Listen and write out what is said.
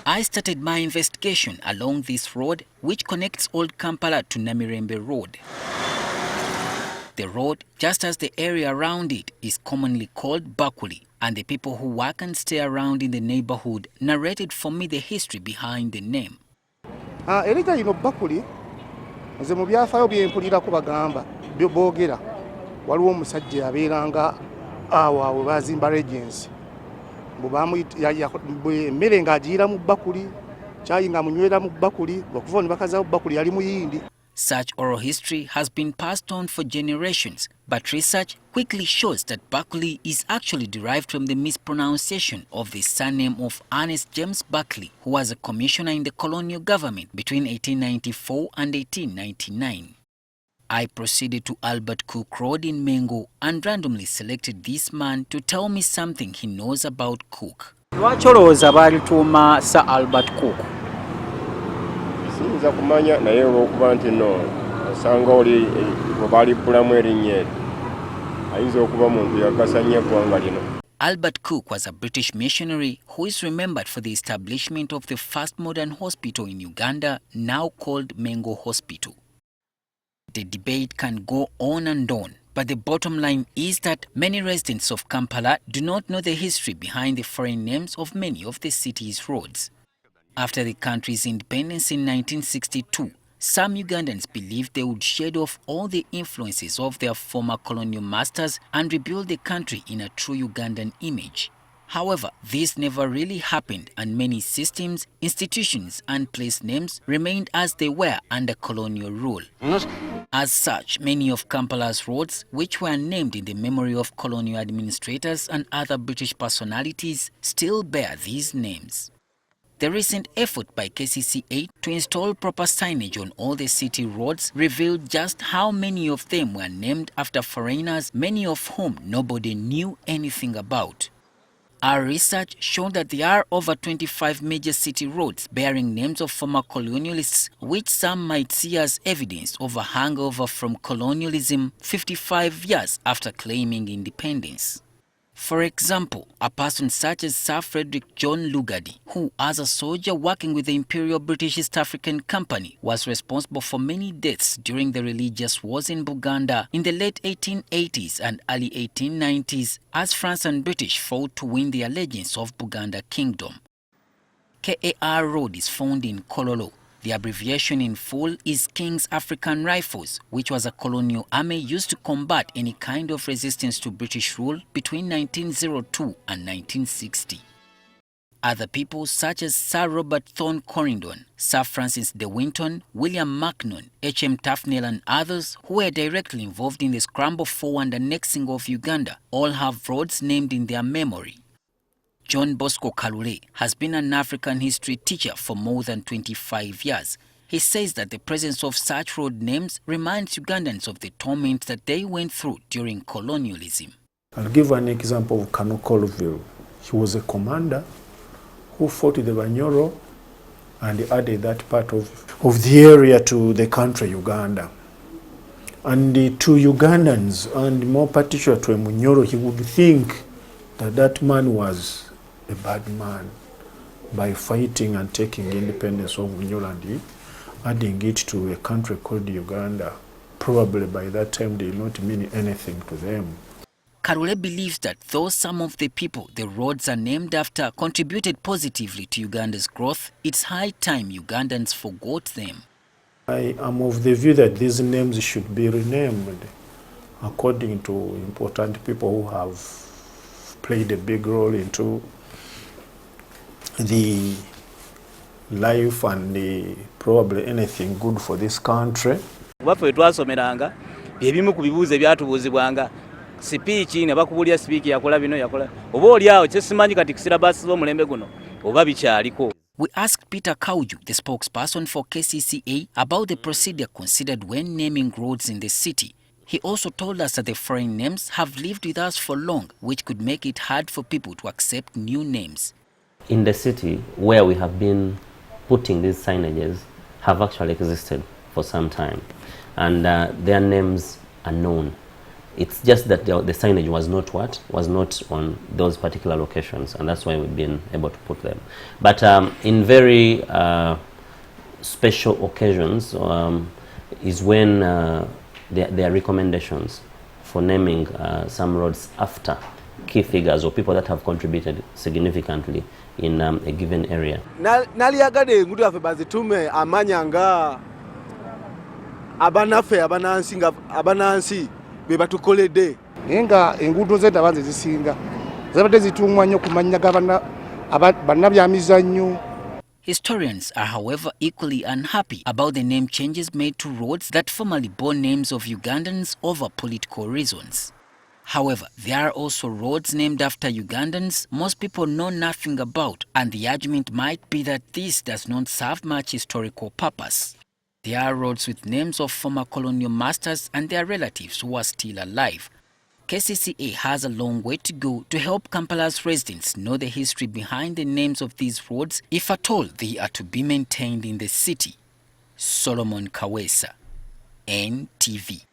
I started my investigation along this road, which connects Old Kampala to Namirembe Road. The road, just as the area around it, is commonly called Bakuli, and the people who work and stay around in the neighborhood narrated for me the history behind the name. Erita ino Bakuli, nze mu byafaayo bye mpulirako bagamba boogera waliwo omusajja abeeranga awo awo bazimba regency emmere ng'agiira mu Bakuli, caayi nga munywera mu Bakuli, okuva ne bakazaawo Bakuli yali muyindi. Such oral history has been passed on for generations, but research quickly shows that Bakuli is actually derived from the mispronunciation of the surname of Ernest James Buckley, who was a commissioner in the colonial government between 1894 and 1899. I proceeded to Albert Cook Road in Mengo and randomly selected this man to tell me something he knows about Cook. Lwaki olowooza baalituuma Sir Albert Cook? Siyinza kumanya naye olw'okuba nti nno osanga oli bw'baalibbulamu erinnya eryo ayinza okuba muntu yakasa nnyo eggwanga lino. Albert Cook was a British missionary who is remembered for the establishment of the first modern hospital in Uganda, now called Mengo Hospital. The debate can go on and on, but the bottom line is that many residents of Kampala do not know the history behind the foreign names of many of the city's roads. After the country's independence in 1962, some Ugandans believed they would shed off all the influences of their former colonial masters and rebuild the country in a true Ugandan image. However, this never really happened, and many systems, institutions and place names remained as they were under colonial rule. As such, many of Kampala's roads, which were named in the memory of colonial administrators and other British personalities, still bear these names. The recent effort by KCCA to install proper signage on all the city roads revealed just how many of them were named after foreigners, many of whom nobody knew anything about. Our research showed that there are over 25 major city roads bearing names of former colonialists, which some might see as evidence of a hangover from colonialism 55 years after claiming independence. For example, a person such as Sir Frederick John Lugard, who as a soldier working with the Imperial British East African Company was responsible for many deaths during the religious wars in Buganda in the late 1880s and early 1890s as France and British fought to win the allegiance of Buganda Kingdom. KAR Road is found in Kololo. The abbreviation in full is King's African Rifles, which was a colonial army used to combat any kind of resistance to British rule between 1902 and 1960. Other people such as Sir Robert Thorne Corrington, Sir Francis de Winton, William Macnon, H.M. Tufnell and others who were directly involved in the scramble for and annexing of Uganda all have roads named in their memory. John Bosco Kalule has been an African history teacher for more than 25 years. He says that the presence of such road names reminds Ugandans of the torment that they went through during colonialism. I'll give an example of Kano Colville. He was a commander who fought the Banyoro and added that part of the area to the country Uganda. And to Ugandans, and more particularly to a Munyoro, he would think that that man was a bad man by fighting and taking independence of Munyoro and adding it to a country called Uganda. Probably by that time they did not mean anything to them. Karule believes that though some of the people the roads are named after contributed positively to Uganda's growth, it's high time Ugandans forgot them. I am of the view that these names should be renamed according to important people who have played a big role into the life and probably anything good for this country. Baffe twasomeranga byebimu ku bibuuzo ebyatubuuzibwanga sipiiki ne bakubulya sipiiki yakola bino yakola oba oli awo kyesimanyi kati kisirabasi z'omulembe guno oba bikyaliko. We asked Peter Kauju, the spokesperson for KCCA, about the procedure considered when naming roads in the city. He also told us that the foreign names have lived with us for long, which could make it hard for people to accept new names. In the city where we have been putting these signages have actually existed for some time, and their names are known. It's just that the signage was not on those particular locations, and that's why we've been able to put them. But in very special occasions is when there are recommendations for naming some roads after key figures or people that have contributed significantly in a given area. Naliagade ngudu yafe bazitume amanya nga abanafe abanansi be batukoledde naye nga enguudo z'eddabanze zisinga zabadde zituumwa nnyo ku mannya bannabyamizannyo. Historians are, however, equally unhappy about the name changes made to roads that formerly bore names of Ugandans over political reasons. However, there are also roads named after Ugandans most people know nothing about, and the argument might be that this does not serve much historical purpose. There are roads with names of former colonial masters and their relatives who are still alive. KCCA has a long way to go to help Kampala's residents know the history behind the names of these roads, if at all they are to be maintained in the city. Solomon Kaweesa, NTV.